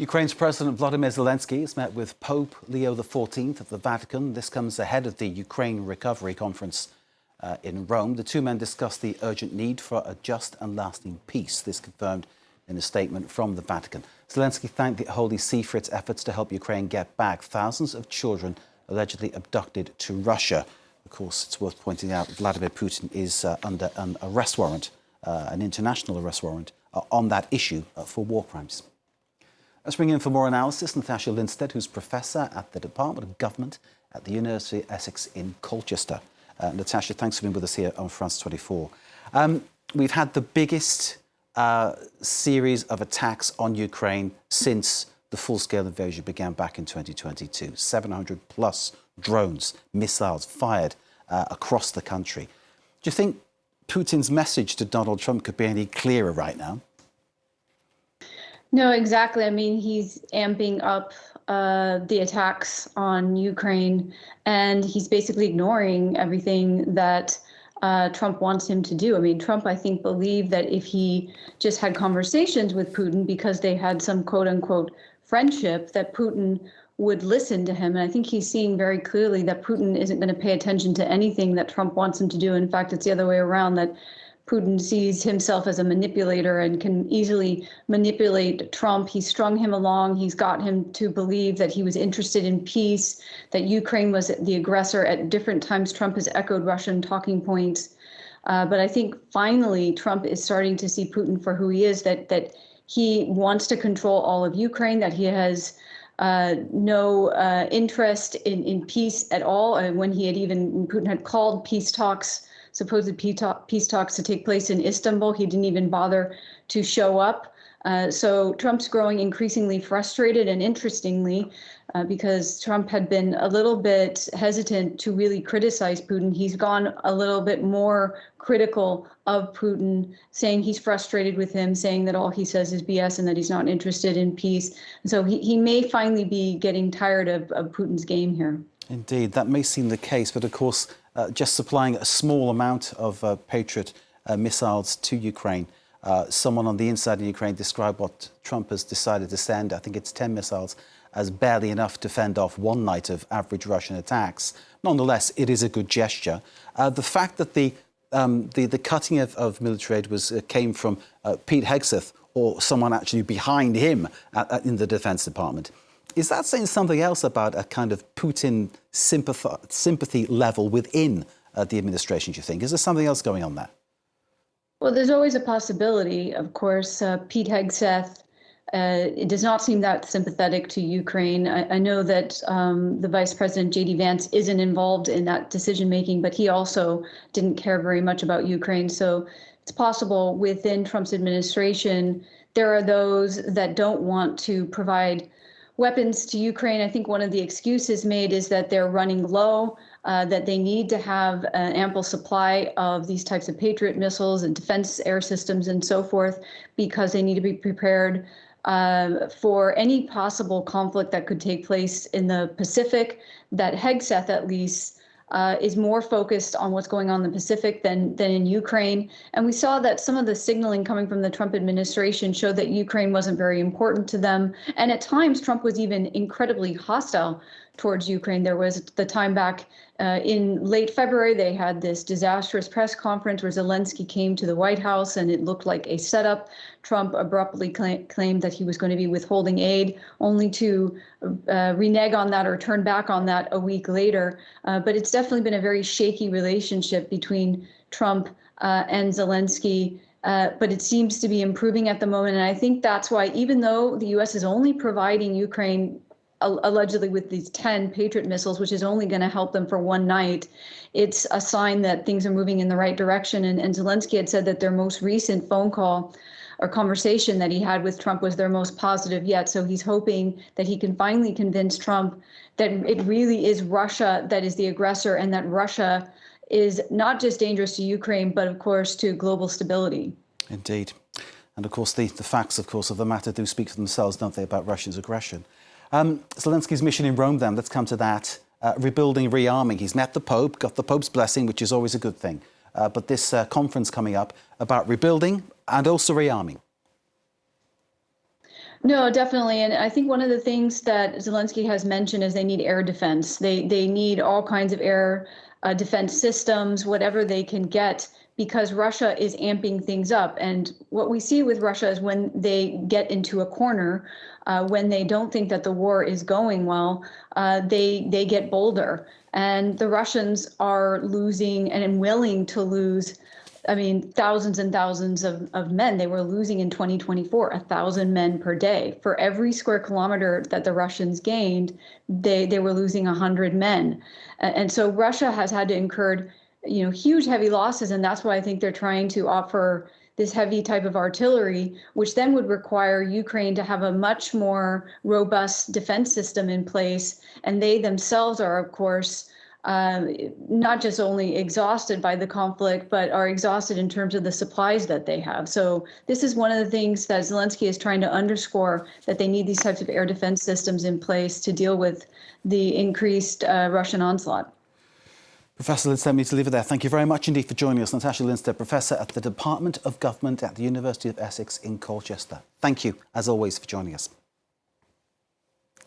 Ukraine's President Vladimir Zelensky has met with Pope Leo XIV at the Vatican. This comes ahead of the Ukraine Recovery Conference in Rome. The two men discussed the urgent need for a just and lasting peace. This confirmed in a statement from the Vatican. Zelensky thanked the Holy See for its efforts to help Ukraine get back thousands of children allegedly abducted to Russia. Of course, it's worth pointing out Vladimir Putin is under an arrest warrant, an international arrest warrant, on that issue for war crimes. Let's bring in for more analysis Natasha Lindstaedt, who's professor at the Department of Government at the University of Essex in Colchester. Natasha, thanks for being with us here on France 24. We've had the biggest series of attacks on Ukraine since the full-scale invasion began back in 2022. 700 plus drones, missiles fired across the country. Do you think Putin's message to Donald Trump could be any clearer right now? No, exactly. I mean, he's amping up the attacks on Ukraine, and he's basically ignoring everything that Trump wants him to do. I mean, Trump, I think, believed that if he just had conversations with Putin because they had some quote unquote friendship, that Putin would listen to him. And I think he's seeing very clearly that Putin isn't going to pay attention to anything that Trump wants him to do. In fact, it's the other way around, that Putin sees himself as a manipulator and can easily manipulate Trump. He's strung him along. He's got him to believe that he was interested in peace, that Ukraine was the aggressor. At different times, Trump has echoed Russian talking points. But I think finally Trump is starting to see Putin for who he is, that he wants to control all of Ukraine, that he has no interest in peace at all. And when Putin had called peace talks, supposed peace talks to take place in Istanbul, he didn't even bother to show up. So Trump's growing increasingly frustrated, and interestingly, because Trump had been a little bit hesitant to really criticize Putin, he's gone a little bit more critical of Putin, saying he's frustrated with him, saying that all he says is BS and that he's not interested in peace. And so he may finally be getting tired of Putin's game here. Indeed, that may seem the case, but of course, just supplying a small amount of Patriot missiles to Ukraine. Someone on the inside of Ukraine described what Trump has decided to send, I think it's 10 missiles, as barely enough to fend off one night of average Russian attacks. Nonetheless, it is a good gesture. The fact that the cutting of military aid came from Pete Hegseth, or someone actually behind him in the Defense Department, is that saying something else about a kind of Putin sympathy level within the administration, do you think? Is there something else going on there? Well, there's always a possibility. Of course, Pete Hegseth, it does not seem that sympathetic to Ukraine. I know that the Vice President, J.D. Vance, isn't involved in that decision-making, but he also didn't care very much about Ukraine. So it's possible within Trump's administration, there are those that don't want to provide weapons to Ukraine. I think one of the excuses made is that they're running low, that they need to have an ample supply of these types of Patriot missiles and defense air systems and so forth, because they need to be prepared for any possible conflict that could take place in the Pacific. That Hegseth, at least, is more focused on what's going on in the Pacific than in Ukraine. And we saw that some of the signaling coming from the Trump administration showed that Ukraine wasn't very important to them. And at times, Trump was even incredibly hostile towards Ukraine. There was the time back in late February, they had this disastrous press conference where Zelensky came to the White House and it looked like a setup. Trump abruptly claimed that he was going to be withholding aid, only to renege on that or turn back on that a week later. But it's definitely been a very shaky relationship between Trump and Zelensky. But it seems to be improving at the moment. And I think that's why, even though the U.S. is only providing Ukraine allegedly with these 10 Patriot missiles, which is only going to help them for one night, it's a sign that things are moving in the right direction. And Zelensky had said that their most recent phone call or conversation that he had with Trump was their most positive yet. So he's hoping that he can finally convince Trump that it really is Russia that is the aggressor, and that Russia is not just dangerous to Ukraine, but of course to global stability. Indeed. And of course, the facts, of course, of the matter do speak for themselves, don't they, about Russia's aggression. Zelensky's mission in Rome, then, let's come to that. Rebuilding, rearming. He's met the Pope, got the Pope's blessing, which is always a good thing. But this conference coming up about rebuilding and also rearming. No, definitely. And I think one of the things that Zelensky has mentioned is they need air defense. They need all kinds of air defense systems, whatever they can get, because Russia is amping things up. And what we see with Russia is when they get into a corner, when they don't think that the war is going well, they get bolder. And the Russians are losing and willing to lose. I mean, thousands and thousands of men. They were losing in 2024, 1,000 men per day. For every square kilometer that the Russians gained, they were losing 100 men. And so Russia has had to incur, huge heavy losses. And that's why I think they're trying to offer this heavy type of artillery, which then would require Ukraine to have a much more robust defense system in place. And they themselves are, of course, not just only exhausted by the conflict, but are exhausted in terms of the supplies that they have. So this is one of the things that Zelensky is trying to underscore, that they need these types of air defense systems in place to deal with the increased Russian onslaught. Professor Lindstaedt, we need to leave it there. Thank you very much indeed for joining us. Natasha Lindstaedt, Professor at the Department of Government at the University of Essex in Colchester. Thank you, as always, for joining us.